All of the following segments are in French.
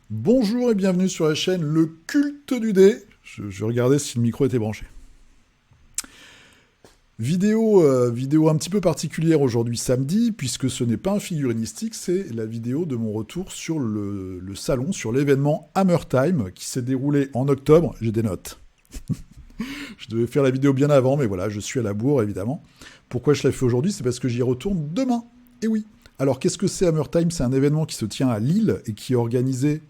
Bonjour et bienvenue sur la chaîne Le Culte du Dé. Je regardais si le micro était branché. Vidéo un petit peu particulière aujourd'hui samedi, puisque ce n'est pas un figurinistique, c'est la vidéo de mon retour sur le salon, sur l'événement Hammer Time, qui s'est déroulé en octobre. J'ai des notes. Je devais faire la vidéo bien avant, mais voilà, je suis à la bourre, évidemment. Pourquoi je la fais aujourd'hui? C'est parce que j'y retourne demain. Et oui. Alors, qu'est-ce que c'est Hammer Time? C'est un événement qui se tient à Lille et qui est organisé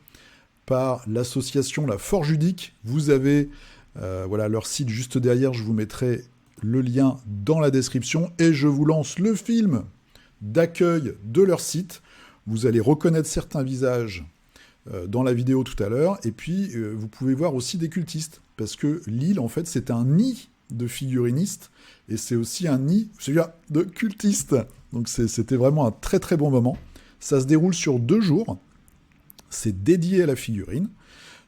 par l'association La Forge Ludique. Vous avez voilà, leur site juste derrière, je vous mettrai le lien dans la description, et je vous lance le film d'accueil de leur site. Vous allez reconnaître certains visages dans la vidéo tout à l'heure, et puis vous pouvez voir aussi des cultistes, parce que Lille, en fait, c'est un nid de figurinistes, et c'est aussi un nid, celui-là, de cultistes. Donc c'était vraiment un très très bon moment. Ça se déroule sur 2 jours. C'est dédié à la figurine.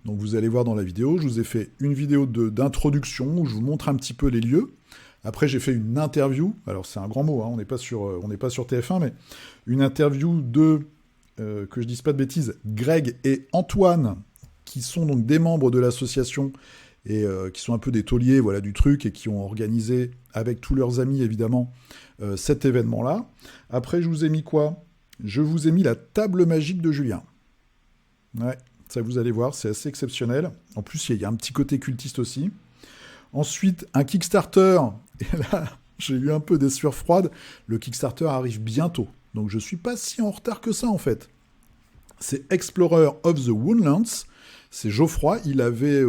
Donc vous allez voir dans la vidéo, je vous ai fait une vidéo d'introduction où je vous montre un petit peu les lieux. Après, j'ai fait une interview. Alors c'est un grand mot, hein, on n'est pas sur TF1, mais une interview de, que je dise pas de bêtises, Greg et Antoine, qui sont donc des membres de l'association et qui sont un peu des tauliers, voilà, du truc, et qui ont organisé avec tous leurs amis évidemment cet événement-là. Après, je vous ai mis quoi? Je vous ai mis la table magique de Julien. Ouais, ça vous allez voir, c'est assez exceptionnel. En plus, il y a un petit côté cultiste aussi. Ensuite, un Kickstarter. Et là, j'ai eu un peu des sueurs froides. Le Kickstarter arrive bientôt. Donc, je ne suis pas si en retard que ça, en fait. C'est Explorer of the Woodlands. C'est Geoffroy. Il avait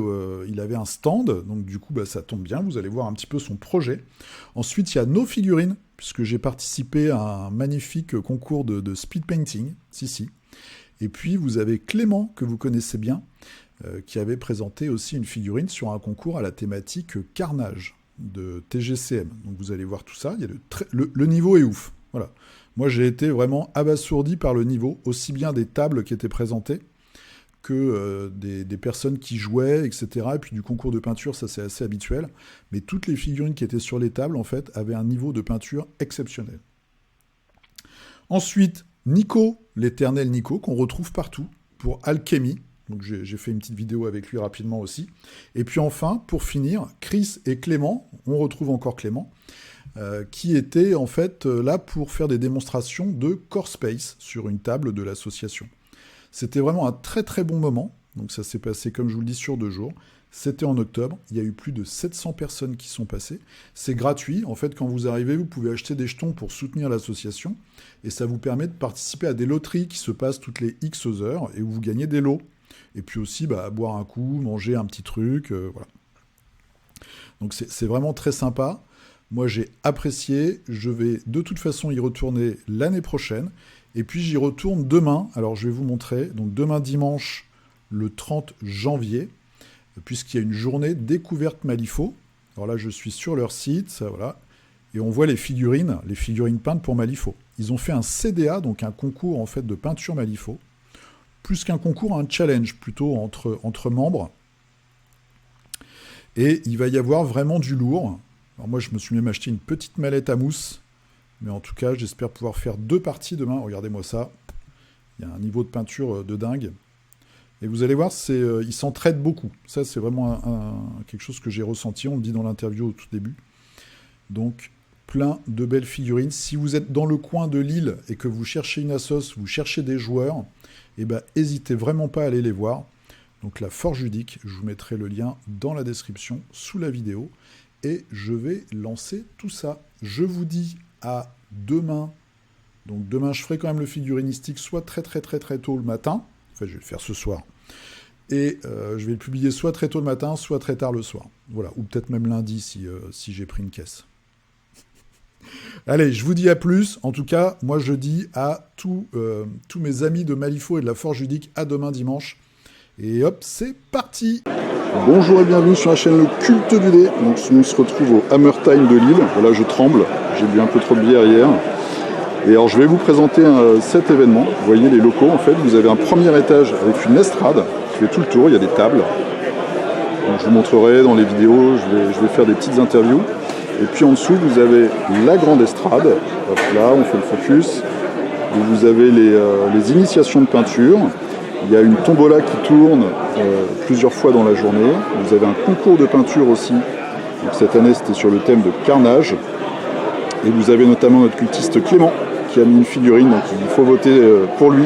un stand. Donc, du coup, ça tombe bien. Vous allez voir un petit peu son projet. Ensuite, il y a nos figurines, puisque j'ai participé à un magnifique concours de speed painting. Si. Et puis, vous avez Clément, que vous connaissez bien, qui avait présenté aussi une figurine sur un concours à la thématique Carnage de TGCM. Donc, vous allez voir tout ça. Il y a le niveau est ouf. Voilà. Moi, j'ai été vraiment abasourdi par le niveau, aussi bien des tables qui étaient présentées que des personnes qui jouaient, etc. Et puis du concours de peinture, ça, c'est assez habituel. Mais toutes les figurines qui étaient sur les tables, en fait, avaient un niveau de peinture exceptionnel. Ensuite, Nico, l'éternel Nico, qu'on retrouve partout, pour Alchemy. Donc j'ai fait une petite vidéo avec lui rapidement aussi. Et puis enfin, pour finir, Chris et Clément, on retrouve encore Clément, qui était en fait là pour faire des démonstrations de Core Space sur une table de l'association. C'était vraiment un très très bon moment. Donc ça s'est passé, comme je vous le dis, sur 2 jours. C'était en octobre, il y a eu plus de 700 personnes qui sont passées. C'est gratuit, en fait, quand vous arrivez, vous pouvez acheter des jetons pour soutenir l'association, et ça vous permet de participer à des loteries qui se passent toutes les X heures, et où vous gagnez des lots. Et puis aussi, boire un coup, manger un petit truc, voilà. Donc c'est vraiment très sympa. Moi, j'ai apprécié. Je vais de toute façon y retourner l'année prochaine, et puis j'y retourne demain. Alors, je vais vous montrer. Donc demain dimanche, le 30 janvier, puisqu'il y a une journée découverte Malifaux. Alors là, je suis sur leur site, ça, voilà, et on voit les figurines peintes pour Malifaux. Ils ont fait un CDA, donc un concours en fait de peinture Malifaux, plus qu'un concours, un challenge plutôt entre membres. Et il va y avoir vraiment du lourd. Alors moi, je me suis même acheté une petite mallette à mousse, mais en tout cas, j'espère pouvoir faire 2 parties demain. Regardez-moi ça, il y a un niveau de peinture de dingue. Et vous allez voir, ils s'entraident beaucoup. Ça, c'est vraiment quelque chose que j'ai ressenti. On le dit dans l'interview au tout début. Donc, plein de belles figurines. Si vous êtes dans le coin de Lille et que vous cherchez une assos, vous cherchez des joueurs, n'hésitez vraiment pas à aller les voir. Donc, la Forge Ludique, je vous mettrai le lien dans la description, sous la vidéo. Et je vais lancer tout ça. Je vous dis à demain. Donc, demain, je ferai quand même le figurinistique, soit très très très très tôt le matin. Enfin, je vais le faire ce soir. Et je vais le publier soit très tôt le matin, soit très tard le soir. Voilà, ou peut-être même lundi si j'ai pris une caisse. Allez, je vous dis à plus. En tout cas, moi je dis à tous mes amis de Malifaux et de la Forge Ludique à demain dimanche. Et hop, c'est parti! Bonjour et bienvenue sur la chaîne Le Culte du Dé. Donc on se retrouve au Hammer Time de Lille. Voilà, je tremble. J'ai bu un peu trop de bière hier. Et alors je vais vous présenter cet événement. Vous voyez les locaux en fait. Vous avez un premier étage avec une estrade qui fait tout le tour. Il y a des tables. Donc, je vous montrerai dans les vidéos. Je vais faire des petites interviews. Et puis en dessous, vous avez la grande estrade. Hop là, on fait le focus. Où vous avez les initiations de peinture. Il y a une tombola qui tourne plusieurs fois dans la journée. Vous avez un concours de peinture aussi. Donc cette année, c'était sur le thème de Carnage. Et vous avez notamment notre cultiste Clément qui a mis une figurine. Donc il faut voter pour lui.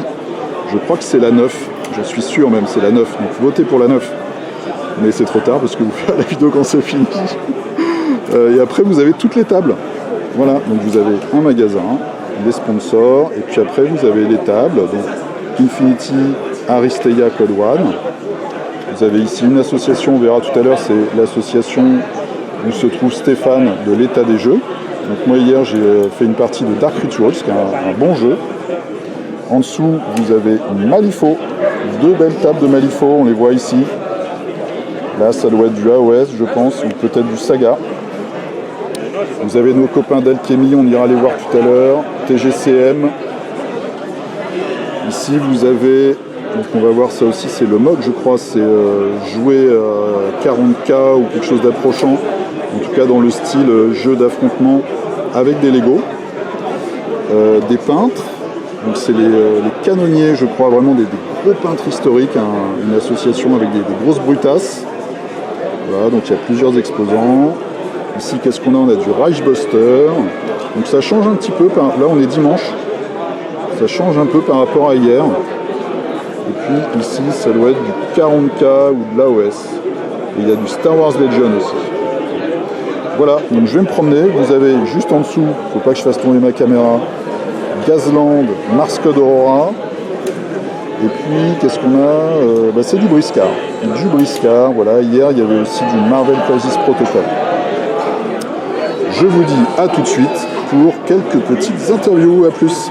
Je crois que c'est la 9. Je suis sûr même, c'est la 9. Donc votez pour la 9. Mais c'est trop tard parce que vous faites la vidéo quand c'est fini. Et après, vous avez toutes les tables. Voilà, donc vous avez un magasin, des sponsors, et puis après, vous avez les tables. Donc Infinity, Aristeia, Code One. Vous avez ici une association, on verra tout à l'heure, c'est l'association où se trouve Stéphane de l'État des Jeux. Donc moi hier j'ai fait une partie de Dark Rituals, qui est un bon jeu. En dessous vous avez Malifaux, 2 belles tables de Malifaux, on les voit ici. Là ça doit être du AOS je pense, ou peut-être du Saga. Vous avez nos copains d'Alchemy, on ira les voir tout à l'heure. TGCM. Ici vous avez, donc on va voir ça aussi, c'est le mode je crois, c'est jouer 40K ou quelque chose d'approchant, en tout cas dans le style jeu d'affrontement avec des Lego, des peintres, donc c'est les canonniers je crois, vraiment des gros peintres historiques, une association avec des grosses brutasses. Voilà, donc il y a plusieurs exposants. Ici qu'est-ce qu'on a? On a du Reichbuster, donc ça change un petit peu, là on est dimanche. Ça change un peu par rapport à hier. Et puis ici, ça doit être du 40K ou de l'AOS. Et il y a du Star Wars Legion aussi. Voilà, donc je vais me promener. Vous avez juste en dessous, faut pas que je fasse tourner ma caméra, Gazland, Mars Code Aurora. Et puis, qu'est-ce qu'on a? C'est du Briscard. Du Briscard, voilà. Hier, il y avait aussi du Marvel Crisis Protocol. Je vous dis à tout de suite pour quelques petites interviews. À plus.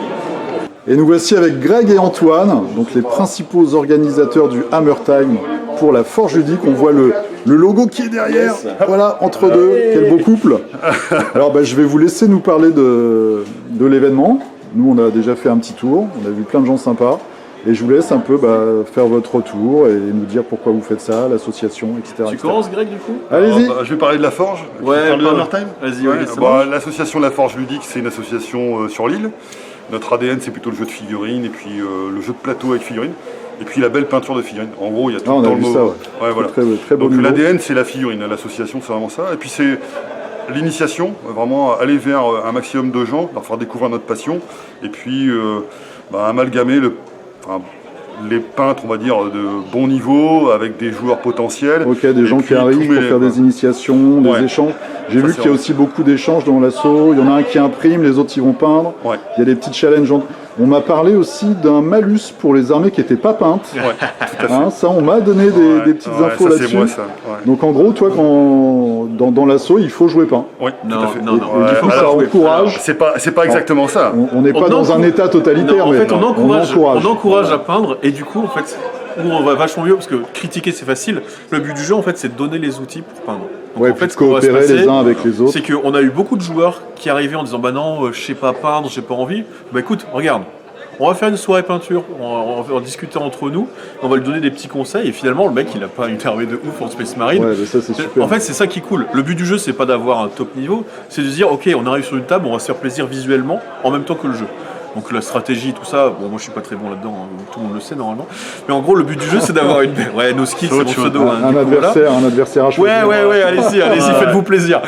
Et nous voici avec Greg et Antoine, donc les principaux organisateurs du Hammer Time pour la Forge Ludique. On voit le logo qui est derrière, voilà, entre deux, quel beau couple. Alors je vais vous laisser nous parler de l'événement. Nous on a déjà fait un petit tour, on a vu plein de gens sympas. Et je vous laisse un peu faire votre retour et nous dire pourquoi vous faites ça, l'association, etc. Tu commences Greg du coup? Allez-y. Je vais parler de la Forge. Ouais, de Hammer Time. Vas-y, ouais, l'association de la Forge Ludique, c'est une association sur l'île. Notre ADN, c'est plutôt le jeu de figurines et puis le jeu de plateau avec figurines. Et puis la belle peinture de figurines. En gros, il y a tout le temps le mot. Ça, ouais, voilà. Très beau. Donc l'ADN, c'est la figurine. L'association, c'est vraiment ça. Et puis c'est l'initiation, vraiment aller vers un maximum de gens, leur faire découvrir notre passion. Et puis amalgamer les peintres, on va dire, de bon niveau, avec des joueurs potentiels. Ok, des gens qui arrivent pour faire des initiations, des échanges. J'ai vu qu'il y a aussi beaucoup d'échanges dans l'assaut. Il y en a un qui imprime, les autres ils vont peindre. Ouais. Il y a des petits challenges. On m'a parlé aussi d'un malus pour les armées qui n'étaient pas peintes. Ouais, tout à fait. Ça, on m'a donné des petites infos là-dessus. C'est moi, ça. Ouais. Donc en gros, toi, dans l'assaut, il faut jouer peint. Oui, tout à fait. Du coup, ça encourage. C'est pas exactement ça. On n'est pas dans un état totalitaire, mais on encourage à peindre. Et du coup, en fait, où on va vachement mieux, parce que critiquer c'est facile. Le but du jeu, en fait, c'est de donner les outils pour peindre. Donc, en fait, coopérer les uns avec les autres. C'est qu'on a eu beaucoup de joueurs qui arrivaient en disant bah non, je sais pas peindre, j'ai pas envie. Bah écoute, regarde. On va faire une soirée peinture, on va discuter entre nous, on va lui donner des petits conseils et finalement le mec il a pas une armée de ouf en Space Marine. Ouais, mais ça c'est super. En fait c'est ça qui est cool. Le but du jeu c'est pas d'avoir un top niveau, c'est de se dire ok on arrive sur une table, on va se faire plaisir visuellement en même temps que le jeu. Donc la stratégie, tout ça, bon moi je suis pas très bon là-dedans, hein, tout le monde le sait normalement. Mais en gros le but du jeu c'est d'avoir une... Ouais nos skills c'est mon pseudo. Un adversaire à choisir. Ouais, allez-y, faites-vous plaisir.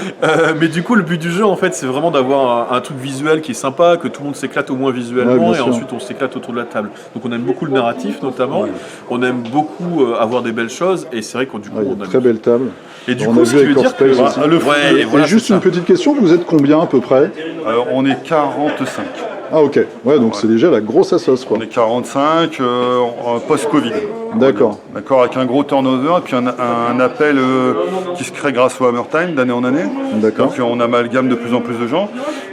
Mais du coup le but du jeu en fait c'est vraiment d'avoir un truc visuel qui est sympa, que tout le monde s'éclate au moins visuellement et ensuite on s'éclate autour de la table. Donc on aime beaucoup le narratif notamment, on aime beaucoup avoir des belles choses et c'est vrai qu'on a très belle table. Et du coup, ce qui veut dire que... Et juste une petite question, vous êtes combien à peu près? Alors on est 45. Ah ok, ouais donc c'est déjà la grosse assoce quoi. On est 45 post-Covid. D'accord. D'accord, avec un gros turnover et puis un appel qui se crée grâce au Hammer Time d'année en année. D'accord. Donc on amalgame de plus en plus de gens.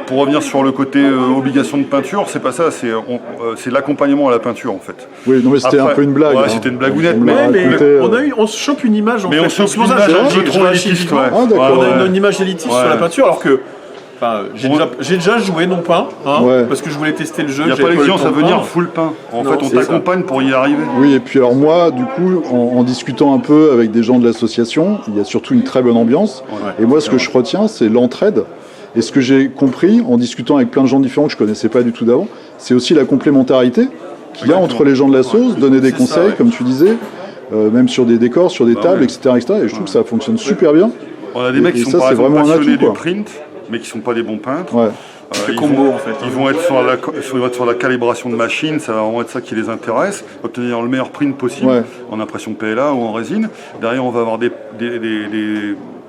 Pour revenir sur le côté obligation de peinture, c'est pas ça, c'est l'accompagnement à la peinture en fait. Oui, non mais c'était un peu une blague. Ouais, c'était une blagounette. Mais on se chope une image en fait. Mais on se chope une image un peu trop élitiste. On a une image élitiste sur la peinture alors que J'ai déjà joué non peint, parce que je voulais tester le jeu. Il n'y a pas l'exigence à venir full peint. En fait, on t'accompagne pour y arriver. Oui, et puis alors moi, du coup, en discutant un peu avec des gens de l'association, il y a surtout une très bonne ambiance. Et moi, ce que je retiens, c'est l'entraide. Et ce que j'ai compris, en discutant avec plein de gens différents que je ne connaissais pas du tout d'avant, c'est aussi la complémentarité qu'il y a entre les gens de l'asso, donner des conseils, comme tu disais, même sur des décors, sur des tables, etc., etc. Et je trouve que ça fonctionne super bien. On a des mecs qui sont par exemple passionnés du print, mais qui ne sont pas des bons peintres. Ils vont être sur la calibration de machines, ça va vraiment être ça qui les intéresse, obtenir le meilleur print possible en impression PLA ou en résine. Derrière, on va avoir des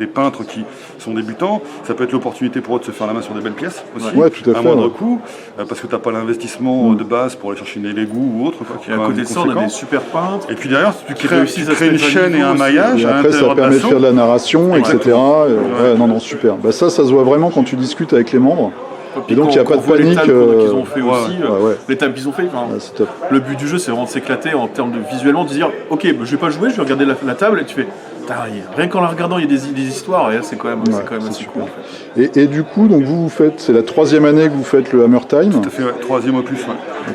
peintres qui sont débutants. Ça peut être l'opportunité pour eux de se faire la main sur des belles pièces aussi, à moindre coût, parce que tu n'as pas l'investissement de base pour aller chercher des goûts ou autre. Et à côté de ça, on a des super peintres. Et puis derrière, tu crées une chaîne et un maillage. Et après, ça permet de faire de la narration, etc. Non, super. Ça se voit vraiment quand tu discutes avec les membres. Et donc il n'y a pas de panique. Les tables qu'ils ont fait aussi, les tables qu'ils ont fait. C'est top. Le but du jeu, c'est vraiment de s'éclater en termes de visuellement, de dire ok, je vais pas jouer, je vais regarder la table et tu fais. Rien qu'en la regardant, il y a des histoires et là, c'est quand même assez cool. En fait. Et du coup, donc vous faites, c'est la 3e année que vous faites le Hammer Time. Tout à fait, 3e au plus.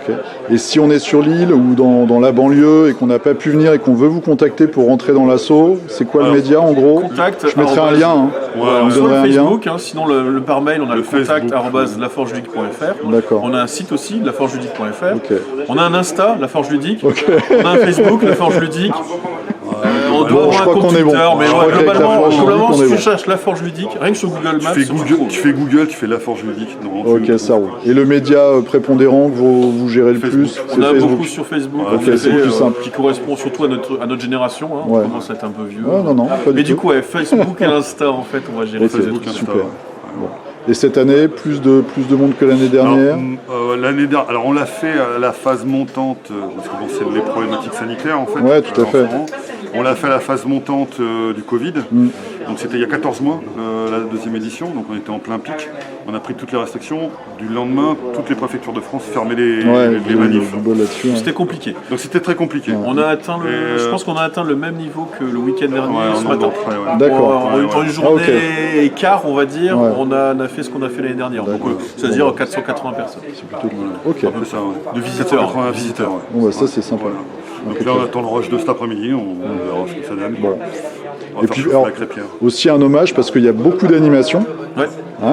Okay. Et si on est sur l'île ou dans la banlieue et qu'on n'a pas pu venir et qu'on veut vous contacter pour rentrer dans l'assaut, c'est quoi le média en gros? Je mettrai un lien. Sur le Facebook, sinon le par mail, on a le contact @laforgeludique.fr. D'accord. On a un site aussi, laforgeludique.fr. Okay. On a un Insta, La Forge Ludique. Okay. On a un Facebook, La Forge Ludique. On doit avoir un compte Twitter, mais globalement, si tu cherches La Forge Ludique, rien que sur Google Maps, tu fais Google, tu fais La Forge Ludique. Ok, ça roule. Et le média prépondérant que vous gérez le plus, on a beaucoup sur Facebook, c'est plus simple, qui correspond surtout à notre génération. On commence à être un peu vieux. Non, mais du coup, Facebook et Insta, en fait, on va gérer Facebook. Super. Et cette année, plus de monde que l'année dernière? L'année dernière, alors on l'a fait à la phase montante, parce que c'est les problématiques sanitaires en fait. Ouais, tout à fait. On l'a fait à la phase montante du Covid, donc c'était il y a 14 mois, la 2e édition, donc on était en plein pic. On a pris toutes les restrictions. Du lendemain, toutes les préfectures de France fermaient les manifs. C'était compliqué. Donc c'était très compliqué. On a atteint je pense qu'on a atteint le même niveau que le week-end dernier ce matin. D'accord. En une journée et quart, on va dire, on a fait ce qu'on a fait l'année dernière. Donc, c'est-à-dire 480 personnes. C'est plutôt cool. Ok. Ça, de visiteurs. 480 visiteurs. Bon, ça, c'est sympa. Donc là, on attend le rush de cet après-midi. On verra ce que ça donne. Bon. Et puis, alors, aussi un hommage parce qu'il y a beaucoup d'animations. Ouais.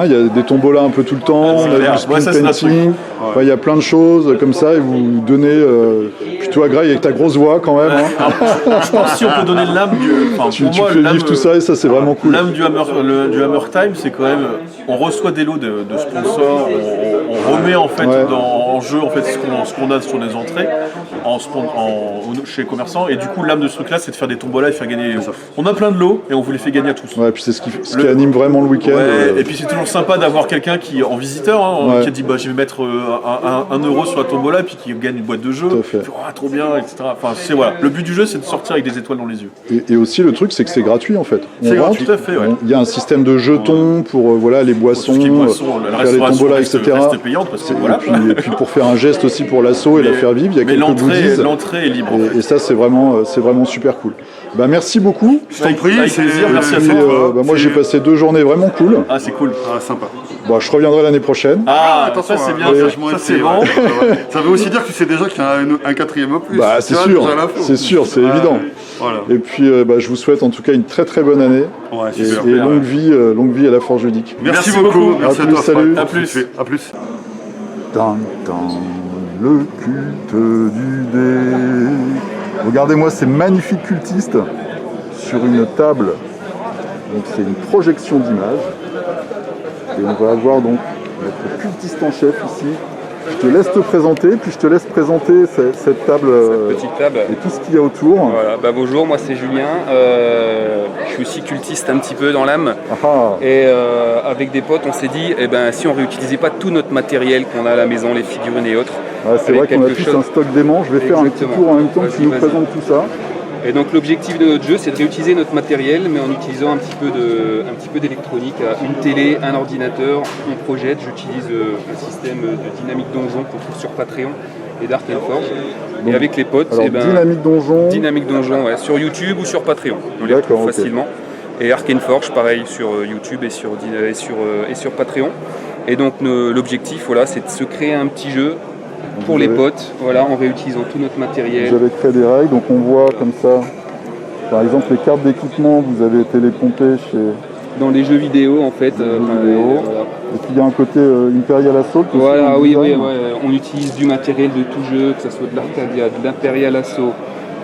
Il y a des tombolas un peu tout le temps, on a du screen painting, il y a plein de choses comme ça et vous donnez, puis toi Greg avec ta grosse voix quand même. Je pense si on peut donner l'âme tu fais vivre tout ça et ça c'est vraiment cool. L'âme du Hammer Time, c'est quand même, on reçoit des lots de sponsors, on remet en fait en jeu en fait ce qu'on a sur les entrées chez les commerçants et du coup l'âme de ce truc là c'est de faire des tombolas et faire gagner les lots. On a plein de lots et on vous les fait gagner à tous. Ouais, et puis c'est ce qui anime vraiment le week-end. Et puis c'est toujours sympa d'avoir quelqu'un qui en visiteur qui a dit je vais mettre 1 euro sur la tombola et puis qui gagne une boîte de jeu. Trop bien, etc. Enfin le but du jeu c'est de sortir avec des étoiles dans les yeux. Et aussi le truc c'est que c'est gratuit en fait. C'est gratuit, tout à fait. Il y a un système de jetons pour les boissons, faire les tombolas, etc. Payante parce que, et puis pour faire un geste aussi pour l'assaut et la faire vivre, il y a quelques goodies. L'entrée est libre. Et ça c'est vraiment super cool. Merci beaucoup. Je t'en prie, c'est plaisir, merci à toi. Moi j'ai passé 2 journées vraiment cool. Ah c'est cool. Sympa. Je reviendrai l'année prochaine. Attention, ça c'est bien, ça c'est bon. Ça veut aussi dire que tu sais déjà qu'il y a un 4e au plus. C'est sûr, c'est évident. Voilà. Et puis je vous souhaite en tout cas une très très bonne année. Et longue vie à la Forge Ludique. Merci beaucoup. Merci à toi. Salut. À plus. Le culte du dé. Regardez-moi ces magnifiques cultistes sur une table. Donc c'est une projection d'image. Et on va avoir donc notre cultiste en chef ici. Je te laisse te présenter, puis je te laisse présenter cette table, petite table et tout ce qu'il y a autour. Voilà. Bonjour, moi c'est Julien. Je suis aussi cultiste un petit peu dans l'âme. Et avec des potes, on s'est dit, si on réutilisait pas tout notre matériel qu'on a à la maison, les figurines et autres. C'est vrai qu'on a tous un stock d'aimants. Je vais faire un petit tour en même temps que tu nous présentes tout ça. Et donc l'objectif de notre jeu, c'est de réutiliser notre matériel, mais en utilisant un petit peu d'électronique, une télé, un ordinateur, on projette. J'utilise un système de Dynamic Donjon qu'on trouve sur Patreon et Dark & Forge. Et avec les potes, Dynamic Donjon, sur YouTube ou sur Patreon. On les retrouve facilement. Et Arcane Forge, pareil, sur YouTube et sur Patreon. Et donc l'objectif, voilà, c'est de se créer un petit jeu pour les potes, voilà, en réutilisant tout notre matériel. Vous avez créé des règles, donc on voit comme ça, par exemple les cartes d'équipement, vous avez été les pomper dans les jeux vidéo en fait. Voilà. Et puis il y a un côté Imperial Assault. Voilà, oui, on utilise du matériel de tout jeu, que ce soit de l'Arcadia, de l'Imperial Assault,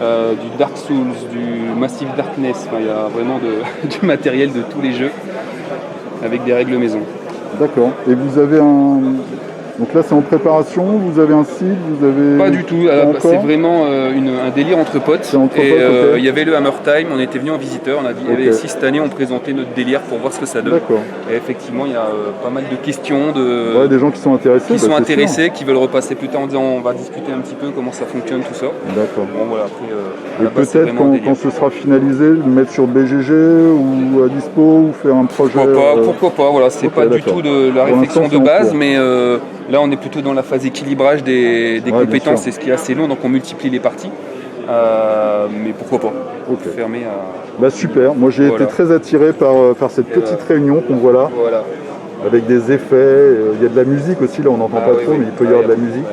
du Dark Souls, du Massive Darkness, enfin, il y a vraiment du matériel de tous les jeux avec des règles maison. D'accord. Et vous avez donc là c'est en préparation, vous avez un site, vous avez... Pas du tout, c'est vraiment un délire entre potes. Il y avait le Hammer Time, on était venus en visiteur, on a dit et si cette année on présentait notre délire pour voir ce que ça donne. D'accord. Et effectivement il y a pas mal de questions, des gens qui sont intéressés, qui veulent repasser plus tard en disant on va discuter un petit peu comment ça fonctionne, tout ça. D'accord. Bon voilà, après, et peut-être quand ce sera finalisé, le mettre sur BGG ou à dispo ou faire un projet... Pourquoi pas, voilà, c'est pas du tout de la réflexion de base, mais là on est plutôt dans la phase équilibrage des compétences, c'est ce qui est assez long, donc on multiplie les parties. Mais pourquoi pas fermer à... super, moi j'ai été très attiré par cette petite réunion qu'on voit là, avec des effets, il y a de la musique aussi, là on n'entend pas trop, mais il peut y avoir de la musique.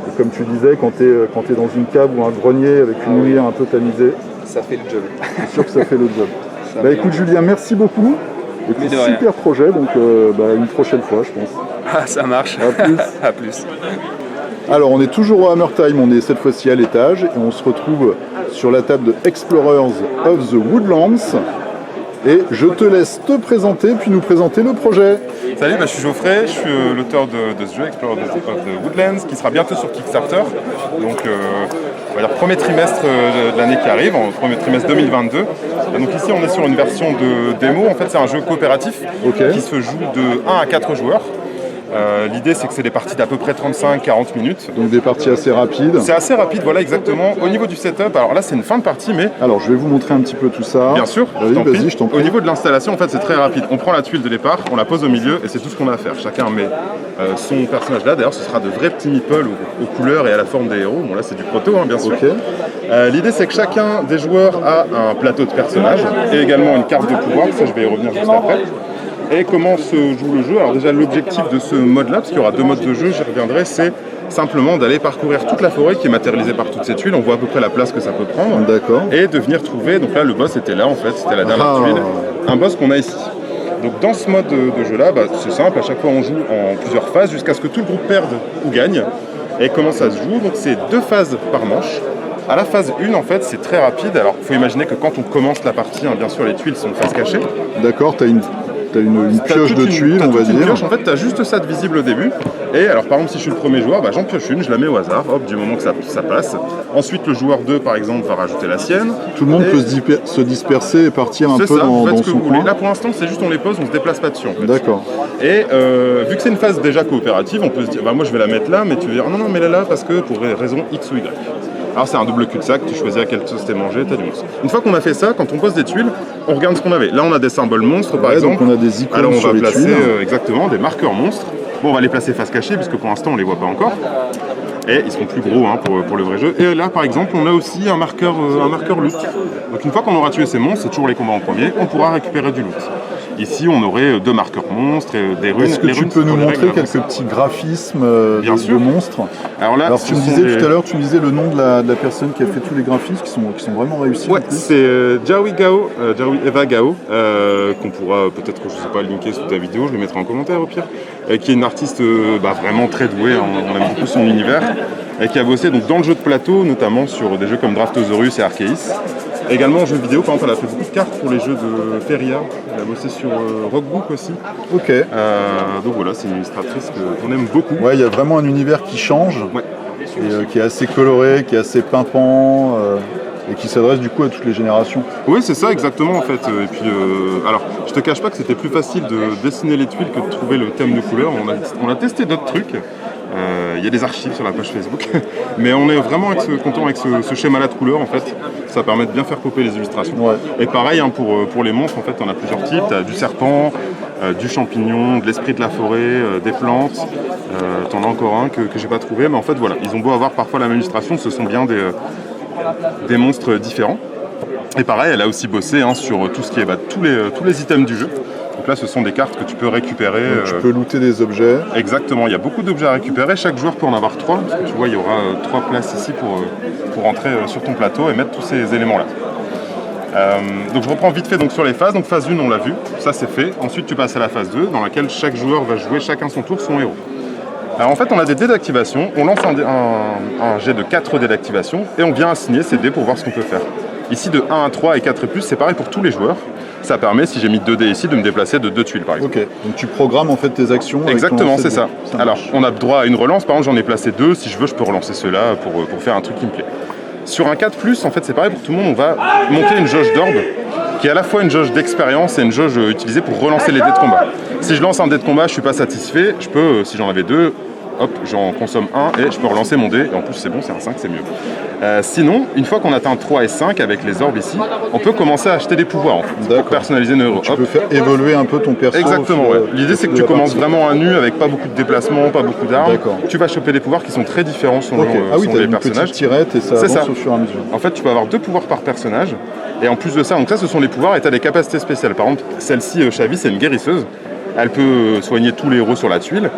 Et comme tu disais, quand tu es dans une cave ou un grenier avec une lumière un peu tamisée, ça fait le job. C'est sûr que ça fait le job. Écoute Julien, merci beaucoup. Et puis super projet, donc une prochaine fois je pense. Ah, ça marche. À plus. À plus. Alors on est toujours au Hammer Time, on est cette fois-ci à l'étage et on se retrouve sur la table de Explorers of the Woodlands. Et je te laisse te présenter puis nous présenter le projet. Salut, je suis Geoffrey, je suis l'auteur de ce jeu, Explorers of the Woodlands, qui sera bientôt sur Kickstarter. Donc on va dire premier trimestre de l'année qui arrive, en premier trimestre 2022. Donc ici on est sur une version de démo, en fait c'est un jeu coopératif qui se joue de 1 à 4 joueurs. L'idée c'est que c'est des parties d'à peu près 35-40 minutes. Donc des parties assez rapides. C'est assez rapide, voilà exactement. Au niveau du setup, alors là c'est une fin de partie mais... Alors je vais vous montrer un petit peu tout ça. Bien sûr, vas-y, je t'en prie. Au niveau de l'installation en fait c'est très rapide. On prend la tuile de départ, on la pose au milieu et c'est tout ce qu'on a à faire. Chacun met son personnage là, d'ailleurs ce sera de vrais petits meeples aux couleurs et à la forme des héros. Bon là c'est du proto bien sûr. L'idée c'est que chacun des joueurs a un plateau de personnages et également une carte de pouvoir, ça je vais y revenir juste après. Et comment se joue le jeu? Alors déjà l'objectif de ce mode-là, parce qu'il y aura 2 modes de jeu, j'y reviendrai, c'est simplement d'aller parcourir toute la forêt qui est matérialisée par toutes ces tuiles. On voit à peu près la place que ça peut prendre. D'accord. Et de venir trouver, donc là le boss était là en fait, c'était la dernière tuile, un boss qu'on a ici. Donc dans ce mode de jeu-là, c'est simple, à chaque fois on joue en plusieurs phases jusqu'à ce que tout le groupe perde ou gagne. Et comment ça se joue? Donc c'est 2 phases par manche. À la phase 1, en fait, c'est très rapide. Alors, il faut imaginer que quand on commence la partie, bien sûr, les tuiles sont face cachée. D'accord, tu as une pioche de tuiles, on va dire. Pioche, en fait, tu as juste ça de visible au début. Et alors, par exemple, si je suis le premier joueur, j'en pioche une, je la mets au hasard, hop, du moment que ça passe. Ensuite, le joueur 2, par exemple, va rajouter la sienne. Tout le monde peut se disperser et partir un peu dans son coin. Là, pour l'instant, c'est juste on les pose, on se déplace pas dessus. En fait. D'accord. Et vu que c'est une phase déjà coopérative, on peut se dire, moi, je vais la mettre là, mais tu veux dire, non, mais là, parce que pour raison X ou Y. Alors c'est un double cul-de-sac, tu choisis à quelle sauce t'es mangé, t'as du monstre. Une fois qu'on a fait ça, quand on pose des tuiles, on regarde ce qu'on avait. Là on a des symboles monstres par exemple. Donc on a des icônes. Alors on sur va les placer tuiles. Exactement des marqueurs monstres. Bon, on va les placer face cachée puisque pour l'instant on les voit pas encore. Et ils seront plus gros pour le vrai jeu. Et là par exemple on a aussi un marqueur loot. Donc une fois qu'on aura tué ces monstres, c'est toujours les combats en premier, on pourra récupérer du loot. Ici, on aurait 2 marqueurs monstres et des runes. Est-ce que tu peux nous montrer quelques petits graphismes de monstres? Alors tu me disais tout à l'heure, tu me disais le nom de la personne qui a fait tous les graphismes qui sont vraiment réussis. Ouais, c'est Jawi Eva Gao, qu'on pourra peut-être, je sais pas, linker sous ta vidéo, je le mettrai en commentaire au pire, qui est une artiste vraiment très douée, on aime beaucoup son univers, et qui a bossé donc, dans le jeu de plateau, notamment sur des jeux comme Draftosaurus et Arceus. Également en jeu vidéo, par exemple, elle a fait beaucoup de cartes pour les jeux de Feria. Elle a bossé sur Rockbook aussi. Ok. Donc voilà, c'est une illustratrice qu'on aime beaucoup. Ouais, il y a vraiment un univers qui change, et, qui est assez coloré, qui est assez pimpant, et qui s'adresse du coup à toutes les générations. Oui, c'est ça exactement en fait. Et puis, alors, je te cache pas que c'était plus facile de dessiner les tuiles que de trouver le thème de couleur. On a testé d'autres trucs. Il y a des archives sur la page Facebook, mais on est vraiment content avec ce schéma-là de couleurs en fait. Ça permet de bien faire popper les illustrations. Ouais. Et pareil pour les monstres en fait, on a plusieurs types. T'as du serpent, du champignon, de l'esprit de la forêt, des plantes. T'en as encore un que j'ai pas trouvé, mais en fait voilà, ils ont beau avoir parfois la même illustration, ce sont bien des monstres différents. Et pareil, elle a aussi bossé sur tout ce qui est tous les items du jeu. Donc là, ce sont des cartes que tu peux récupérer. Donc, tu peux looter des objets. Exactement, il y a beaucoup d'objets à récupérer. Chaque joueur peut en avoir 3. Parce que tu vois, il y aura 3 places ici pour entrer sur ton plateau et mettre tous ces éléments-là. Donc je reprends vite fait sur les phases. Donc phase 1, on l'a vu, ça c'est fait. Ensuite, tu passes à la phase 2, dans laquelle chaque joueur va jouer chacun son tour son héros. Alors en fait, on a des dés d'activation. On lance un jet de 4 dés d'activation et on vient assigner ces dés pour voir ce qu'on peut faire. Ici, de 1 à 3 et 4 et plus, c'est pareil pour tous les joueurs. Ça permet, si j'ai mis 2 dés ici, de me déplacer de 2 tuiles, par exemple. Ok, donc tu programmes en fait tes actions. Exactement, c'est ça. Alors, on a droit à une relance. Par exemple, j'en ai placé 2. Si je veux, je peux relancer ceux-là pour faire un truc qui me plaît. Sur un 4+, en fait, c'est pareil pour tout le monde. On va monter une jauge d'orbe qui est à la fois une jauge d'expérience et une jauge utilisée pour relancer les dés de combat. Si je lance un dé de combat, je suis pas satisfait. Je peux, si j'en avais 2, hop, j'en consomme 1 et je peux relancer mon dé. Et en plus, c'est bon, c'est un 5, c'est mieux. Sinon, une fois qu'on atteint 3 et 5 avec les orbes ici, on peut commencer à acheter des pouvoirs en fait, pour personnaliser nos héros. Tu peux faire évoluer un peu ton perso. Exactement, ouais. L'idée c'est que tu commences vraiment à nu avec pas beaucoup de déplacements, pas beaucoup d'armes. Tu vas choper des pouvoirs qui sont très différents selon les personnages. Petite tirette et ça avance au fur et à mesure. En fait, tu peux avoir 2 pouvoirs par personnage. Et en plus de ça, donc ça ce sont les pouvoirs et tu as des capacités spéciales. Par exemple, celle-ci, Chavi, c'est une guérisseuse. Elle peut soigner tous les héros sur la tuile.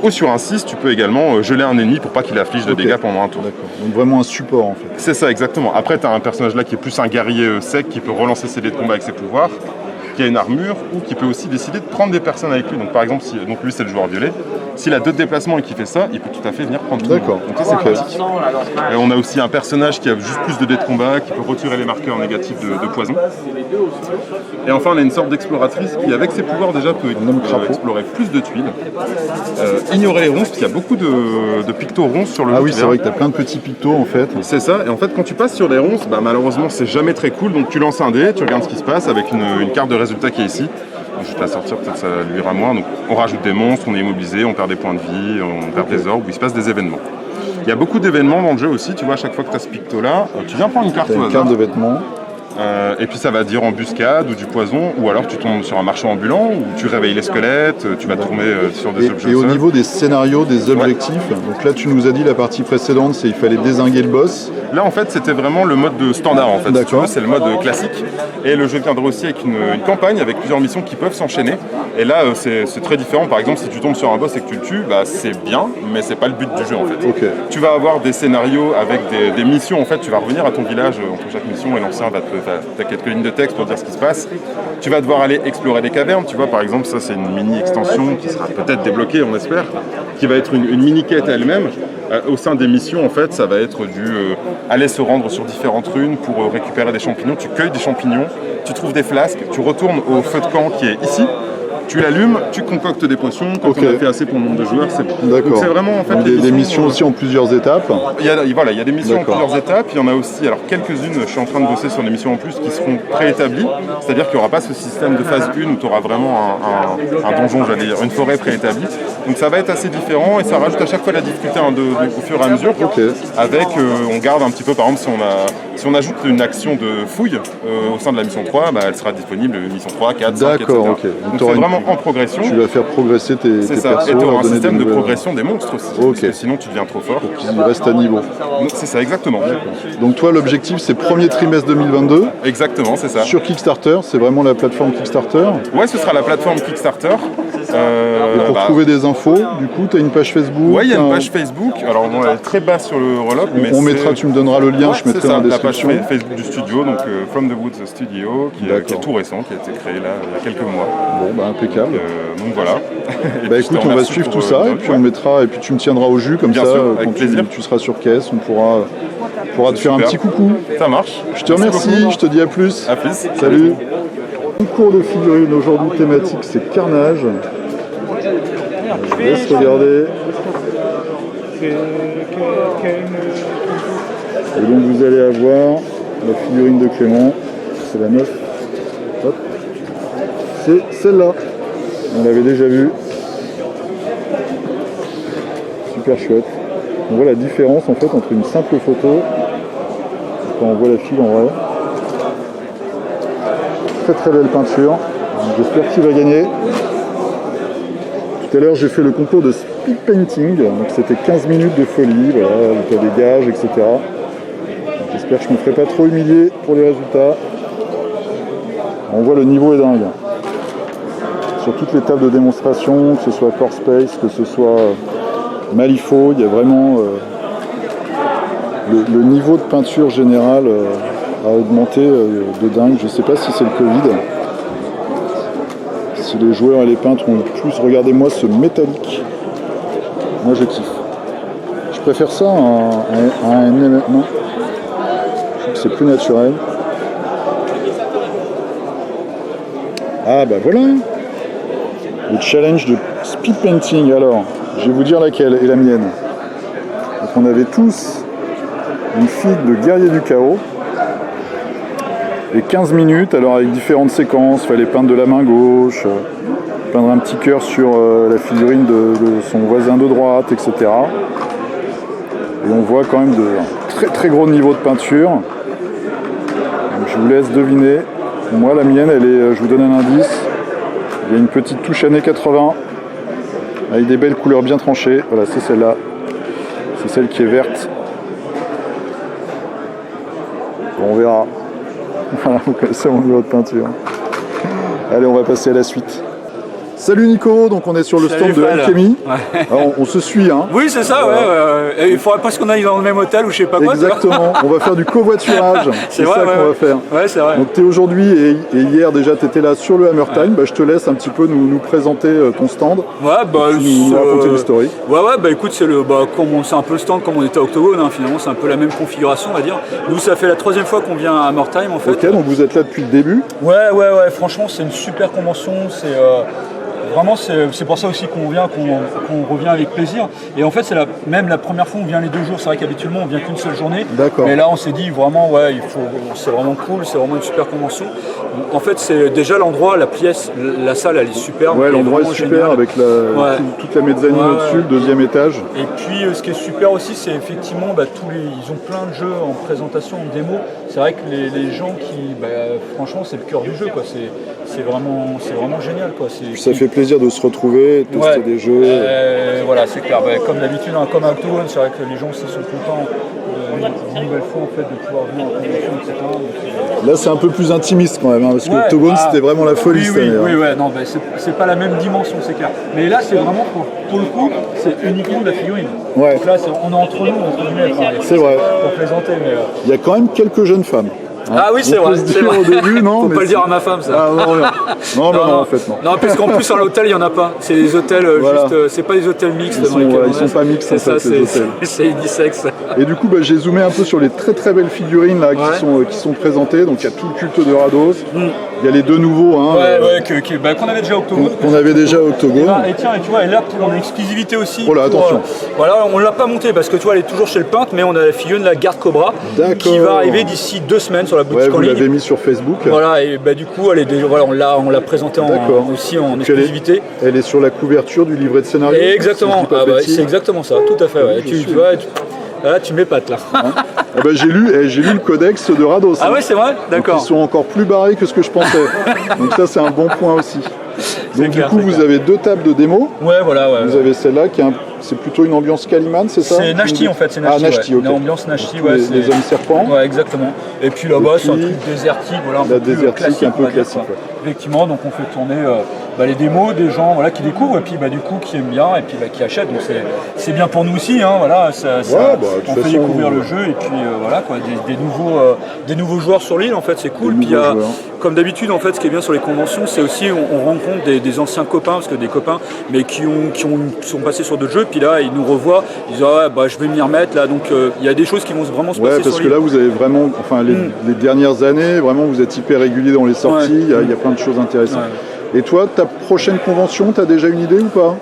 Ou sur un 6, tu peux également geler un ennemi pour pas qu'il afflige de dégâts pendant un tour. D'accord. Donc vraiment un support en fait. C'est ça, exactement. Après, tu as un personnage là qui est plus un guerrier sec, qui peut relancer ses dés de combat avec ses pouvoirs, qui a une armure, ou qui peut aussi décider de prendre des personnes avec lui. Donc par exemple, donc lui c'est le joueur violet, s'il a 2 déplacements et qu'il fait ça, il peut tout à fait venir prendre tout. D'accord. Donc ça c'est pratique. Et on a aussi un personnage qui a juste plus de dés de combat, qui peut retirer les marqueurs négatifs de poison. Et enfin, on a une sorte d'exploratrice qui, avec ses pouvoirs déjà, peut explorer plus de tuiles, ignorer les ronces, parce qu'il y a beaucoup de pictos ronces sur le Ah oui, c'est vrai que tu as plein de petits pictos en fait. C'est ça, et en fait, quand tu passes sur les ronces, malheureusement, c'est jamais très cool. Donc tu lances un dé, tu regardes ce qui se passe avec une carte de résultat qui est ici. Donc, je vais te la sortir, peut-être ça lui ira moins. Donc on rajoute des monstres, on est immobilisé, on perd des points de vie, on perd des orbes, où il se passe des événements. Il y a beaucoup d'événements dans le jeu aussi, tu vois, à chaque fois que tu as ce picto-là, tu viens prendre une carte au hasard. Une carte de vêtements. Et puis ça va dire embuscade ou du poison, ou alors tu tombes sur un marchand ambulant, ou tu réveilles les squelettes, tu vas tourner sur des objets. Et au niveau des scénarios, des objectifs, donc là tu nous as dit la partie précédente, c'est il fallait dézinguer le boss. Là en fait c'était vraiment le mode de standard en fait, D'accord. c'est le mode classique. Et le jeu viendra aussi avec une campagne avec plusieurs missions qui peuvent s'enchaîner. Et là c'est très différent, par exemple si tu tombes sur un boss et que tu le tues, c'est bien, mais c'est pas le but du jeu en fait. Okay. Tu vas avoir des scénarios avec des missions en fait, tu vas revenir à ton village entre chaque mission et l'ancien va te... Tu as quelques lignes de texte pour dire ce qui se passe. Tu vas devoir aller explorer des cavernes. Tu vois, par exemple, ça, c'est une mini-extension qui sera peut-être débloquée, on espère, qui va être une mini-quête elle-même. Au sein des missions, en fait, ça va être aller se rendre sur différentes runes pour récupérer des champignons. Tu cueilles des champignons, tu trouves des flasques, tu retournes au feu de camp qui est ici. Tu l'allumes, tu concoctes des potions, quand on a fait assez pour le nombre de joueurs, c'est bon. D'accord. Donc c'est vraiment en fait des missions aussi en plusieurs étapes. Il y a des missions en plusieurs étapes, il y en a aussi, alors quelques-unes, je suis en train de bosser sur des missions en plus qui seront préétablies, c'est-à-dire qu'il n'y aura pas ce système de phase 1 où tu auras vraiment un donjon, j'allais dire, une forêt préétablie. Donc ça va être assez différent et ça rajoute à chaque fois la difficulté au fur et à mesure. Avec, on garde un petit peu, par exemple, si on ajoute une action de fouille au sein de la mission 3, elle sera disponible mission 3, 4, 5, etc. D'accord, ok. Donc c'est vraiment en progression. Tu vas faire progresser tes persos. Et tu auras un système de progression des monstres aussi. Parce que sinon tu deviens trop fort. Pour qu'ils restent à niveau. C'est ça, exactement. Donc toi, l'objectif, c'est premier trimestre 2022. Exactement, c'est ça. Sur Kickstarter, c'est vraiment la plateforme Kickstarter. Ouais, ce sera la plateforme Kickstarter. Et pour trouver des infos, du coup, tu as une page Facebook. Ouais, il y a une page Facebook. Alors, elle est très bas sur le relop. On mettra, tu me donneras le lien, je mettrai dans la description. La page Facebook du studio, donc From the Woods Studio, qui est tout récent, qui a été créé là il y a quelques mois. Bon, impeccable. Donc voilà. Écoute, on va suivre tout ça et puis on mettra, et puis tu me tiendras au jus comme ça. Quand tu seras sur caisse, on pourra te faire un petit coucou. Ça marche. Je te remercie, je te dis à plus. À plus. Salut. Concours de figurines aujourd'hui thématique, c'est Carnage. Je laisse regarder. Et donc vous allez avoir la figurine de Clément, c'est la 9. Hop. C'est celle-là. On l'avait déjà vue. Super chouette. On voit la différence en fait entre une simple photo et quand on voit la fille en vrai. Très très belle peinture. J'espère qu'il va gagner. Tout à l'heure j'ai fait le concours de speed painting, donc c'était 15 minutes de folie, voilà, tu as des gages, etc. J'espère que je ne me ferai pas trop humilier pour les résultats. On voit le niveau est dingue. Sur toutes les tables de démonstration, que ce soit Core Space, que ce soit Malifaux, il y a vraiment le niveau de peinture générale a augmenté de dingue. Je ne sais pas si c'est le Covid. Si les joueurs et les peintres ont plus, regardez-moi ce métallique. Moi je kiffe. Je préfère ça à un non. Je trouve que c'est plus naturel. Ah bah voilà. Le challenge de speed painting. Alors, je vais vous dire laquelle est la mienne. Donc on avait tous une fille de guerrier du chaos. Et 15 minutes, alors avec différentes séquences, fallait peindre de la main gauche, peindre un petit cœur sur la figurine de son voisin de droite, etc. Et on voit quand même de très très gros niveaux de peinture. Donc je vous laisse deviner. Moi la mienne, elle est, je vous donne un indice, il y a une petite touche années 80, avec des belles couleurs bien tranchées. Voilà, c'est celle-là. C'est celle qui est verte. Bon, on verra. Voilà, vous connaissez mon niveau de peinture. Allez, on va passer à la suite. Salut Nico, donc on est sur le stand de Alchemy. Ouais. Alors, on se suit, hein. Oui, c'est ça, ouais. Il faudrait pas qu'on aille dans le même hôtel ou je sais pas quoi. Exactement, on va faire du covoiturage. C'est ça qu'on va faire. Ouais, c'est vrai. Donc tu es aujourd'hui et hier déjà tu étais là sur le Hammer Time. Bah, je te laisse un petit peu nous présenter ton stand. Ouais, bah nous raconter l'historique. Ouais, bah écoute, c'est un peu le stand comme on était à Octogone, hein, finalement c'est un peu la même configuration on va dire. Nous ça fait la 3e fois qu'on vient à Hammer Time en fait. Ok, donc vous êtes là depuis le début. Ouais, franchement c'est une super convention, vraiment, c'est pour ça aussi qu'on revient avec plaisir. Et en fait, c'est même la première fois où on vient les 2 jours. C'est vrai qu'habituellement, on vient qu'une seule journée. D'accord. Mais là, on s'est dit vraiment, c'est vraiment cool, c'est vraiment une super convention. En fait, c'est déjà l'endroit, la pièce, la salle, elle est super. Ouais, l'endroit est super génial. Avec toute la mezzanine au-dessus, le 2e étage. Et puis, ce qui est super aussi, c'est effectivement, ils ont plein de jeux en présentation, en démo. C'est vrai que les gens franchement, c'est le cœur du jeu, quoi. C'est vraiment génial, quoi. Ça fait plaisir de se retrouver, tester des jeux. Voilà, c'est clair. Comme d'habitude, hein, comme à Octogone, c'est vrai que les gens aussi sont contents une nouvelle fois en fait, de pouvoir venir en convention, etc. Donc, là, c'est un peu plus intimiste quand même, hein, parce que Octogone, c'était vraiment la folie cette année. Oui, non, c'est pas la même dimension, c'est clair. Mais là, c'est vraiment, pour le coup, c'est uniquement de la figurine. Ouais. Donc là, on est entre nous, entre guillemets. C'est vrai. Pour plaisanter, mais... Il y a quand même quelques jeunes femmes. Ah oui, c'est vrai. Au début, non. Faut pas le dire à ma femme, ça. Ah, non, en fait, non. Non, parce qu'en plus, à l'hôtel, il n'y en a pas. C'est des hôtels juste. C'est pas des hôtels mixtes. Ils sont pas mixtes, c'est en fait, les hôtels. C'est unisexe. Et du coup, j'ai zoomé un peu sur les très très belles figurines là, qui sont présentées. Donc, il y a tout le culte de Rados. Il y a les 2 nouveaux. Hein, qu'on avait déjà à Octogone. Qu'on avait déjà à Octogone. Et tiens, tu vois, et là, pour l'exclusivité aussi. Oh là, attention. Voilà, on l'a pas monté parce que tu vois, elle est toujours chez le peintre, mais on a la figurine, la Garde Cobra, qui va arriver d'ici 2 semaines sur la boutique en ligne. Vous l'avez mis sur Facebook. Voilà, et du coup, elle est déjà, on l'a présentée aussi en exclusivité. Elle est sur la couverture du livret de scénario. Exactement, c'est exactement ça, tout à fait. Ouais. Tu vois, là, tu m'épates là. J'ai lu le codex de Rados. Ah ouais, c'est vrai. D'accord. Ils sont encore plus barrés que ce que je pensais. Donc ça, c'est un bon point aussi. Donc du coup, vous avez 2 tables de démo. Ouais, voilà. Vous avez celle-là qui est c'est plutôt une ambiance Calimán, c'est ça? C'est Nashti en fait, c'est Nashti. Ah, Nashti, ok. Une ambiance Nashti, les hommes serpents. Ouais, exactement. Et puis là-bas, c'est un truc désertique, la désertique, un peu classique. Effectivement, donc on fait tourner les démos des gens qui découvrent et puis du coup qui aiment bien et puis qui achètent. Donc c'est bien pour nous aussi, hein, voilà. On fait découvrir le jeu et puis voilà quoi, des nouveaux joueurs sur l'île en fait, c'est cool. Puis comme d'habitude en fait, ce qui est bien sur les conventions, c'est aussi on rencontre des anciens copains parce que des copains mais qui sont passés sur d'autres jeux. Puis là, ils nous revoient, ils disent je vais m'y remettre là. Donc il y a des choses qui vont vraiment se passer. Ouais, parce que là vous avez vraiment, les dernières années, vraiment vous êtes hyper régulier dans les sorties. Il y a plein de choses intéressantes. Ouais. Et toi, ta prochaine convention, t'as déjà une idée ou pas?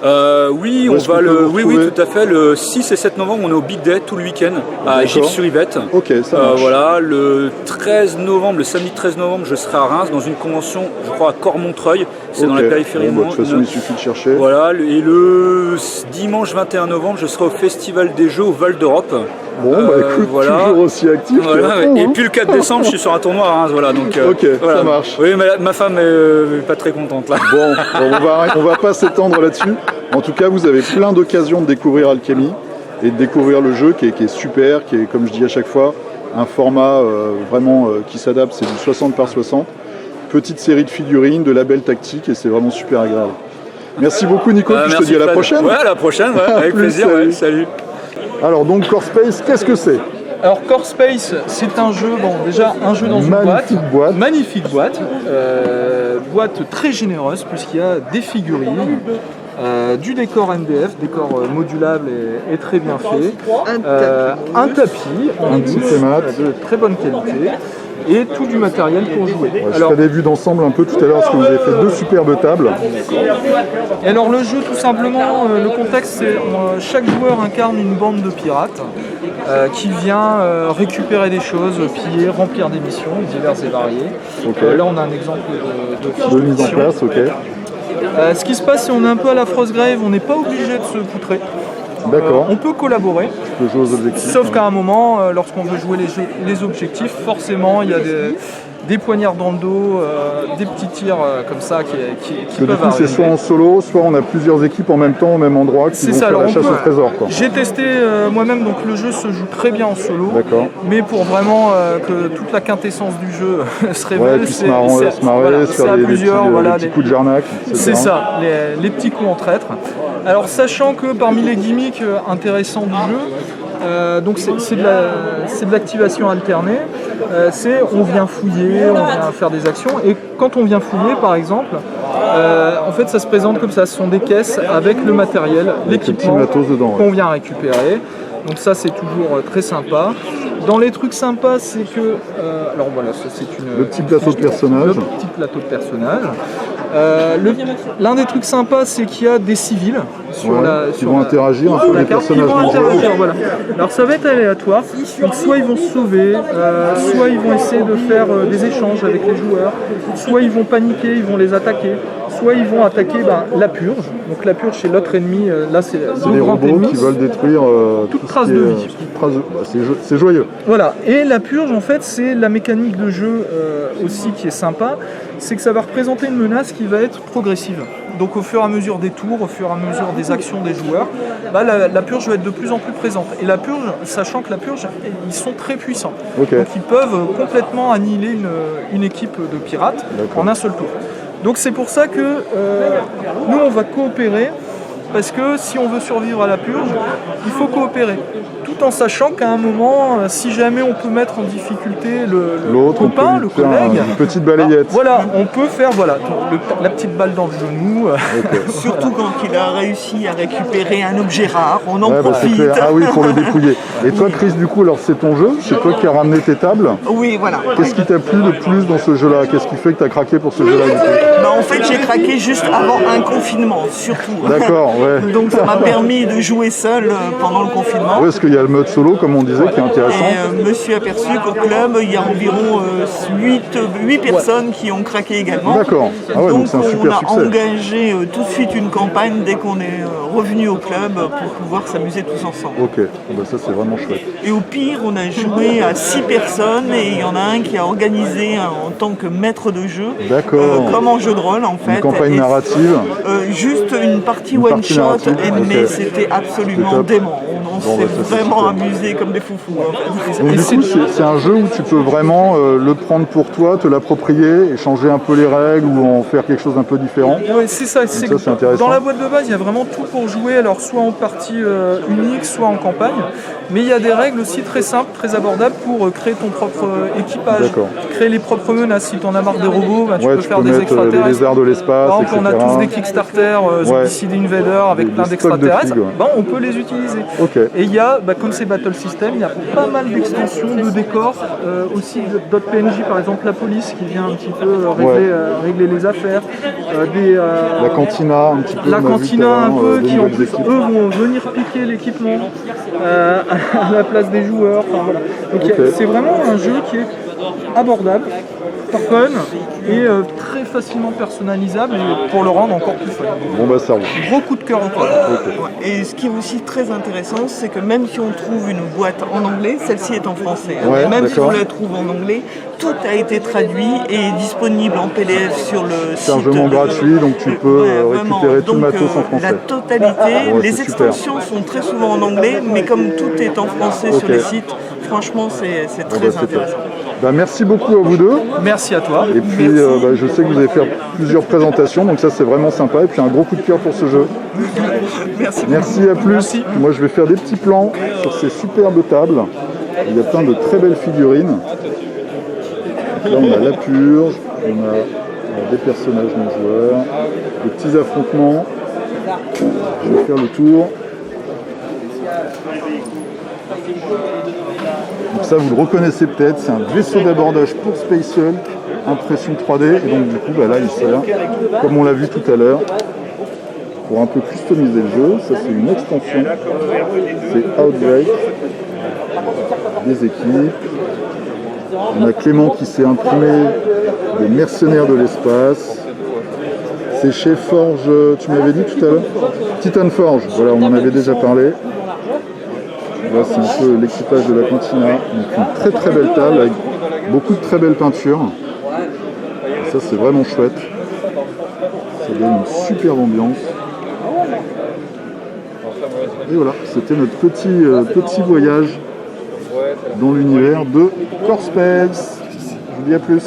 Oui, tout à fait. Le 6 et 7 novembre, on est au Big Day tout le week-end à Gif-sur-Yvette. Ok, ça marche. Voilà, le 13 novembre, le samedi 13 novembre, je serai à Reims dans une convention, je crois à Cormontreuil. C'est dans la périphérie de de toute façon, il suffit de chercher. Voilà, et le dimanche 21 novembre, je serai au Festival des Jeux au Val d'Europe. Bon, écoute, toujours aussi actif. Voilà, et puis le 4 décembre, je suis sur un tournoi à Reims. Voilà, donc, ça marche. Oui, mais ma femme n'est pas très contente là. Bon, on va pas s'étendre là-dessus. En tout cas, vous avez plein d'occasions de découvrir Alchemy et de découvrir le jeu qui est super, qui est, comme je dis à chaque fois, un format vraiment qui s'adapte, c'est du 60 par 60. petite série de figurines, de labels tactiques, et c'est vraiment super agréable. Merci beaucoup Nico, puis je te dis à la prochaine. Ouais, à la prochaine, avec plaisir, salut. Alors donc Core Space, qu'est-ce que c'est? Alors Core Space, c'est un jeu, déjà un jeu dans une boîte. Magnifique boîte. Boîte très généreuse puisqu'il y a des figurines, du décor MDF, décor modulable et très bien fait, un tapis en de très bonne qualité et tout du matériel pour jouer. Ouais, je ferai des vues d'ensemble un peu tout à l'heure parce que vous avez fait 2 superbes tables. Et alors le jeu tout simplement, le contexte c'est chaque joueur incarne une bande de pirates qui vient récupérer des choses, piller, remplir des missions diverses et variées. Là on a un exemple de mise en place, ce qui se passe c'est on est un peu à la Frostgrave, on n'est pas obligé de se poutrer. D'accord. On peut collaborer, jouer aux objectifs, sauf qu'à un moment, lorsqu'on veut jouer les objectifs, forcément il y a des poignards dans le dos, des petits tirs comme ça qui peuvent arriver. C'est soit en solo, soit on a plusieurs équipes en même temps au même endroit qui vont faire la chasse au trésor. J'ai testé moi-même, donc le jeu se joue très bien en solo, mais pour vraiment que toute la quintessence du jeu se révèle, c'est à plusieurs, des petits coups de jarnac. C'est ça, les petits coups en traître. Alors sachant que parmi les gimmicks intéressants du jeu, donc c'est de l'activation alternée, on vient fouiller, on vient faire des actions, et quand on vient fouiller par exemple, en fait ça se présente comme ça, ce sont des caisses avec le matériel, l'équipement qu'on vient récupérer, donc ça c'est toujours très sympa. Dans les trucs sympas, c'est que, alors voilà, ça c'est le petit plateau de personnage. Le petit plateau de personnage. L'un des trucs sympas, c'est qu'il y a des civils qui vont interagir avec les personnages. Voilà. Alors ça va être aléatoire. Donc soit ils vont se sauver, soit ils vont essayer de faire des échanges avec les joueurs, soit ils vont paniquer, ils vont les attaquer, soit ils vont attaquer la purge. Donc la purge, c'est l'autre ennemi. Là, c'est les robots qui veulent détruire toute trace de vie. C'est joyeux. Voilà. Et la purge, en fait, c'est la mécanique de jeu aussi qui est sympa. C'est que ça va représenter une menace qui va être progressive. Donc au fur et à mesure des tours, au fur et à mesure des actions des joueurs, la purge va être de plus en plus présente. Et la purge, sachant que la purge, ils sont très puissants. Donc ils peuvent complètement annihiler une équipe de pirates en un seul tour. Donc c'est pour ça que nous on va coopérer, parce que si on veut survivre à la purge, il faut coopérer. Tout en sachant qu'à un moment, si jamais on peut mettre en difficulté le copain, le collègue, une petite balayette. Voilà, on peut faire la petite balle dans le genou. Surtout quand il a réussi à récupérer un objet rare, on en profite. Ah oui, pour le dépouiller. Et toi Chris, du coup, alors c'est ton jeu, c'est toi qui as ramené tes tables. Oui, voilà. Qu'est-ce qui t'a plu le plus dans ce jeu-là? Qu'est-ce qui fait que tu as craqué pour ce jeu-là? En fait, j'ai craqué juste avant un confinement, surtout. D'accord, ouais. Donc ça m'a permis de jouer seul pendant le confinement. Oui, parce qu'il y a le mode solo, comme on disait, qui est intéressant. Et me suis aperçu qu'au club, il y a environ 8 personnes qui ont craqué également. D'accord. Ah ouais, donc c'est un super succès. On a engagé tout de suite une campagne dès qu'on est revenu au club pour pouvoir s'amuser tous ensemble. Ok, ça c'est vraiment chouette. Et au pire, on a joué à 6 personnes et il y en a un qui a organisé en tant que maître de jeu, comme en jeu de rôle en fait. Une campagne narrative. Juste une partie one-shot, mais c'était absolument dément. On s'est vraiment amusé comme des foufous. En fait. Donc du coup, c'est un jeu où tu peux vraiment le prendre pour toi, te l'approprier et changer un peu les règles ou en faire quelque chose d'un peu différent. Oui, c'est ça. C'est intéressant. Dans la boîte de base, il y a vraiment tout pour jouer, alors soit en partie unique, soit en campagne. Mais il y a des règles aussi très simples, très abordables pour créer ton propre équipage, créer les propres menaces. Si tu en as marre des robots, tu peux faire des extraterrestres. Les lézards de l'espace, par exemple, on a tous des Kickstarter, Zombicide Invader avec plein d'extraterrestres. On peut les utiliser. Et il y a, comme c'est Battle System, il y a pas mal d'extensions de décors, aussi d'autres PNJ, par exemple la police qui vient un petit peu régler les affaires, la cantina un petit peu. La cantina un peu, qui en plus eux vont venir piquer l'équipement à la place des joueurs. Donc c'est vraiment un jeu qui est abordable, fun et très facilement personnalisable et pour le rendre encore plus fun. Ça roule. Gros coup de cœur encore. Et ce qui est aussi très intéressant, c'est que même si on trouve une boîte en anglais, celle-ci est en français. Même si on la trouve en anglais, tout a été traduit et est disponible en PDF sur le site. Chargement gratuit, donc tu peux récupérer tout le matos en français. La totalité, les extensions sont très souvent en anglais, mais comme tout est en français sur les sites, franchement c'est très intéressant. Bah, merci beaucoup à vous deux. Merci à toi. Et puis je sais que vous allez faire plusieurs présentations, donc ça c'est vraiment sympa. Et puis un gros coup de cœur pour ce jeu. Merci. À plus. Merci. Moi je vais faire des petits plans sur ces superbes tables. Il y a plein de très belles figurines. Donc là on a la purge, on a des personnages non joueurs, des petits affrontements. Je vais faire le tour. Donc ça vous le reconnaissez peut-être, c'est un vaisseau d'abordage pour Space Hulk, impression 3D, et donc du coup là il sert, comme on l'a vu tout à l'heure, pour un peu customiser le jeu. Ça c'est une extension, c'est Outbreak, des équipes. On a Clément qui s'est imprimé des mercenaires de l'espace. C'est chez Forge, tu m'avais dit tout à l'heure, Titan Forge, voilà, on en avait déjà parlé. Là c'est un peu l'équipage de la Cantina, donc une très très belle table avec beaucoup de très belles peintures. Et ça c'est vraiment chouette, ça donne une superbe ambiance. Et voilà, c'était notre petit voyage dans l'univers de Core Space. Je vous dis à plus.